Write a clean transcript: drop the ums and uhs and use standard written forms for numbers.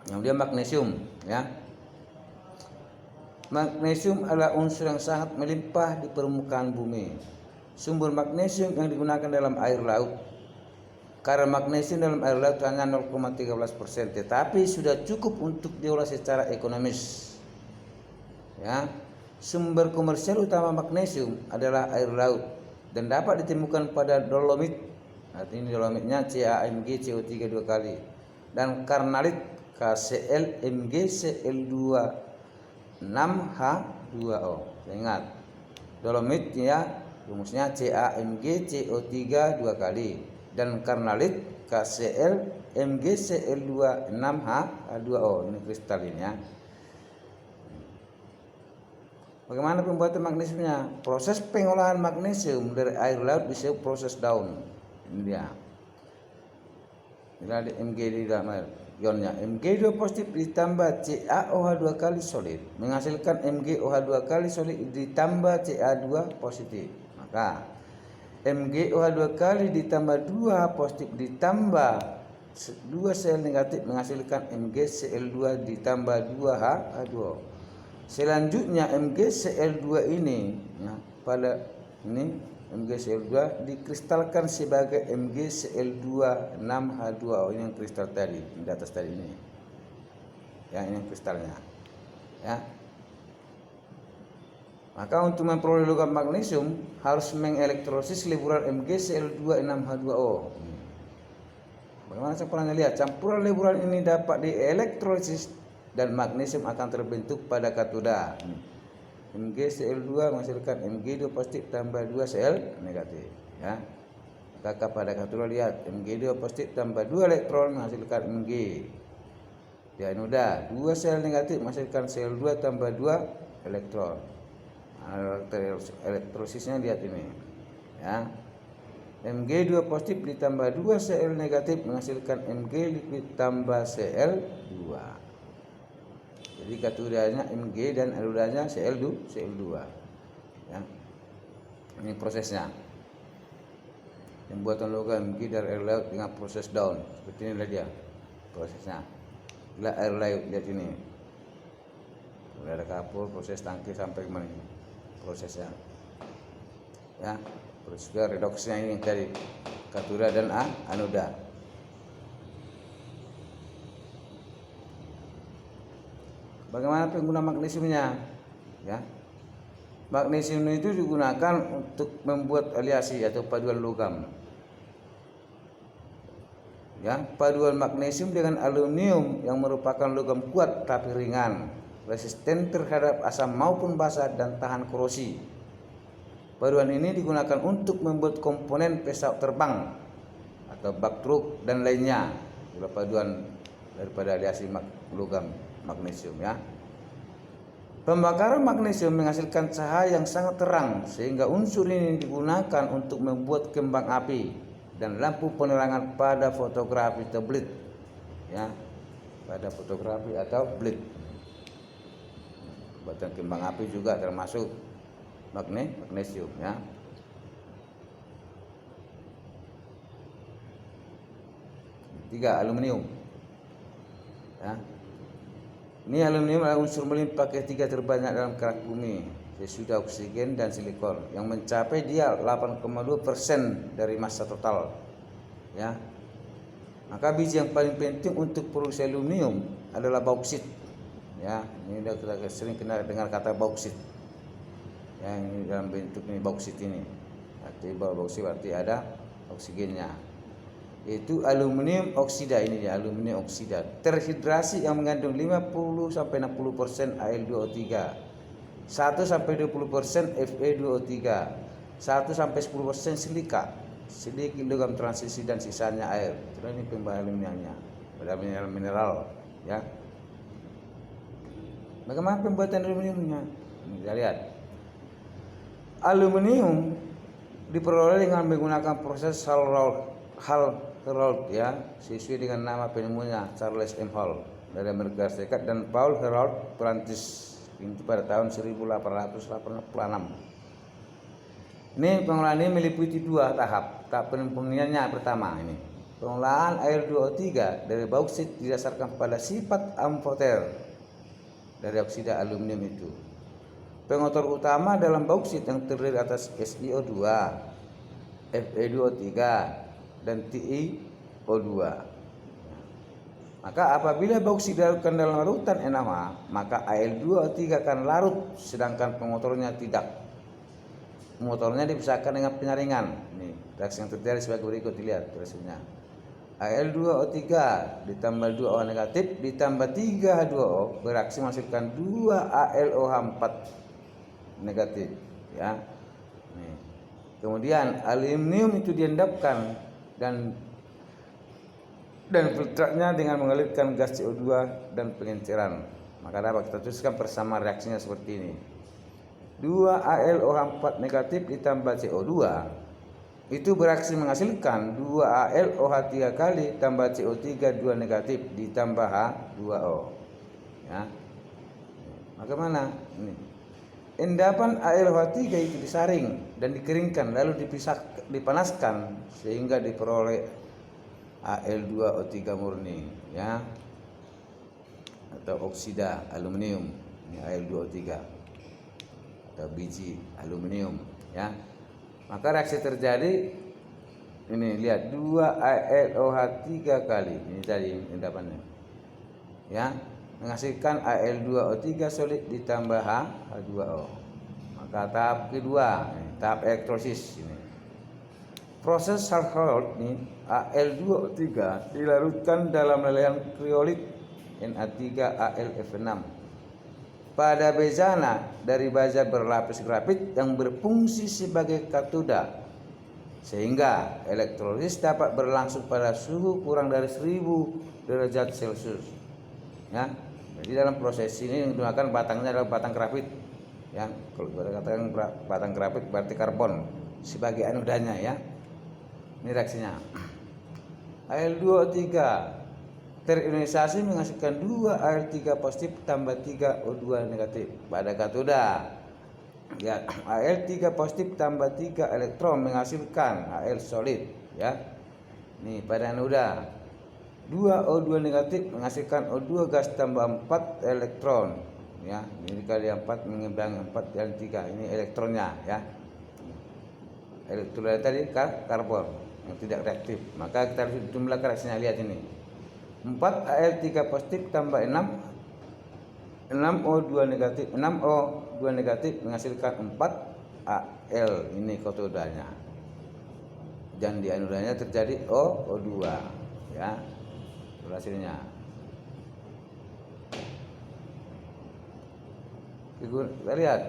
Kemudian magnesium, ya. Magnesium adalah unsur yang sangat melimpah di permukaan bumi. Sumber magnesium yang digunakan dalam air laut. Kadar magnesium dalam air laut hanya 0,13%, tetapi sudah cukup untuk diolah secara ekonomis. Ya, sumber komersial utama magnesium adalah air laut dan dapat ditemukan pada dolomit. Artinya dolomitnya CaMgCO3 2 kali dan karnalit KClMgCl2 6H2O. Ingat, dolomit ya rumusnya CaMgCO3 2 kali dan karnalit KClMgCl2 6H2O. Ini kristal ini ya. Bagaimana pembuatan magnesiumnya? Proses pengolahan magnesium dari air laut disebut proses Down. Ini dia. Ini ada Mg di dalam air. Ionnya Mg2 positif ditambah CaOH2 kali solid menghasilkan MgOH2 kali solid ditambah Ca2 positif. Maka MgOH2 kali ditambah 2 positif ditambah 2 sel negatif menghasilkan MgCl2 ditambah 2H2O. Selanjutnya MgCl2 ini ya, pada ini MgCl2 dikristalkan sebagai MgCl2 6H2O. Ini yang kristal tadi di atas tadi ini. Ya, ini kristalnya. Ya. Maka untuk memperoleh logam magnesium harus mengelektrolisis leburan MgCl2 6H2O. Bagaimana campurannya? Lihat, campuran leburan ini dapat dielektrolisis dan magnesium akan terbentuk pada katoda. MgCl2 menghasilkan Mg2 positif tambah 2 sel negatif, ya. Maka pada katoda lihat Mg2 positif tambah 2 elektron menghasilkan Mg. Di anoda 2 sel negatif menghasilkan sel 2 tambah 2 elektron. Elektrosisnya lihat ini, ya. Mg2 positif ditambah 2 sel negatif menghasilkan Mg liquid tambah Cl2. Jadi katodanya Mg dan anodanya Cl2. Ya. Ini prosesnya. Pembuatan logam Mg dari air laut dengan proses Down. Seperti inilah dia prosesnya. Bila air laut lihat ini. Mulai ada kapur, proses tangki sampai kemana ini prosesnya. Ya, proses redoksnya ini tadi katoda dan anoda. Bagaimana penggunaan magnesiumnya? Ya, magnesium itu digunakan untuk membuat aleasi atau paduan logam. Ya, paduan magnesium dengan aluminium yang merupakan logam kuat tapi ringan, resisten terhadap asam maupun basa dan tahan korosi. Paduan ini digunakan untuk membuat komponen pesawat terbang atau bak truk dan lainnya. Itulah paduan daripada aleasi logam magnesium, ya. Pembakaran magnesium menghasilkan cahaya yang sangat terang sehingga unsur ini digunakan untuk membuat kembang api dan lampu penerangan pada fotografi atau blitz, ya. Pada fotografi atau blitz. Buatan kembang api juga termasuk magnesium, ya. Tiga, aluminium, ya. Ini aluminium adalah unsur melimpah ketiga terbanyak dalam kerak bumi sesudah oksigen dan silikon yang mencapai dia 8,2% dari massa total, ya. Maka biji yang paling penting untuk produksi aluminium adalah bauksit, ya. Ini sudah kita sering kenal dengar kata bauksit, ya. Ini dalam bentuk ini bauksit ini, arti bauksit berarti ada oksigennya. Itu aluminium oksida, ini ya, aluminium oksida terhidrasi yang mengandung 50-60% Al2O3, 1-20% Fe2O3, 1-10% silika, sedikit logam transisi dan sisanya air. Ini pembahasan aluminiumnya, pada mineral, ya. Bagaimana pembuatan aluminiumnya? Kita lihat. Aluminium diperoleh dengan menggunakan proses Hall-Héroult, ya, sesuai dengan nama penemunya Charles M. Hall dari Amerika Serikat dan Paul Héroult Perancis itu pada tahun 1886. Ini pengolahan ini meliputi 2 tahap. Tahap penurunannya pertama ini, Pengolahan Al2O3 dari bauksit didasarkan pada sifat amfoter dari oksida aluminium itu. Pengotor utama dalam bauksit yang terdiri atas SiO2, Fe2O3, dan TiO2. Maka apabila bauksit dilarutkan dalam larutan NaOH, maka Al2O3 akan larut, sedangkan pengotornya tidak. Pengotornya dipisahkan dengan penyaringan. Ini reaksi yang terjadi sebagai berikut, dilihat reaksinya. Al2O3 ditambah 2O negatif ditambah 3H2O bereaksi menghasilkan 2AlOH4 negatif, ya. Nih. Kemudian aluminium itu diendapkan dan filtratnya dengan mengalirkan gas CO2 dan pengenceran. Maka dapat kita tuliskan persamaan reaksinya seperti ini. 2AlOH4 negatif ditambah CO2 itu bereaksi menghasilkan 2AlOH3 kali tambah CO3 2 negatif ditambah H2O, ya. Maka mana ini endapan AlOH3 itu disaring dan dikeringkan lalu dipanaskan sehingga diperoleh Al2O3 murni, ya, atau oksida aluminium. Ini Al2O3 atau biji aluminium, ya. Maka reaksi terjadi ini, lihat 2AlOH3 kali ini tadi endapannya, ya, menghasilkan Al2O3 solid ditambah H2O. Maka tahap kedua, tahap elektrolisis ini. Proses Hall-Héroult ini Al2O3 dilarutkan dalam lelehan kriolit Na3AlF6 pada bezana dari baja berlapis grafit yang berfungsi sebagai katoda, sehingga elektrolisis dapat berlangsung pada suhu kurang dari 1000 derajat Celcius, ya. Jadi dalam proses ini yang digunakan batangnya adalah batang grafit, ya. Kalau kita katakan batang grafit berarti karbon sebagai anodanya, ya. Ini reaksinya. Al2O3 terionisasi menghasilkan 2Al3 positif tambah 3O2 negatif pada katoda. Ya, Al3 positif tambah 3 elektron menghasilkan Al solid, ya. Nih pada anoda 2O2 negatif menghasilkan O2 gas tambah 4 elektron, ya. Ini kali 4 mengimbangi 4 dan 3. Ini elektronnya, ya. Elektron tadi karbon yang tidak reaktif. Maka kita harus jumlah reaksinya, lihat ini. 4Al3 positif tambah 6O2 negatif menghasilkan 4Al, ini katodanya. Dan di anodanya terjadi O2, ya. Hasilnya. Kita lihat.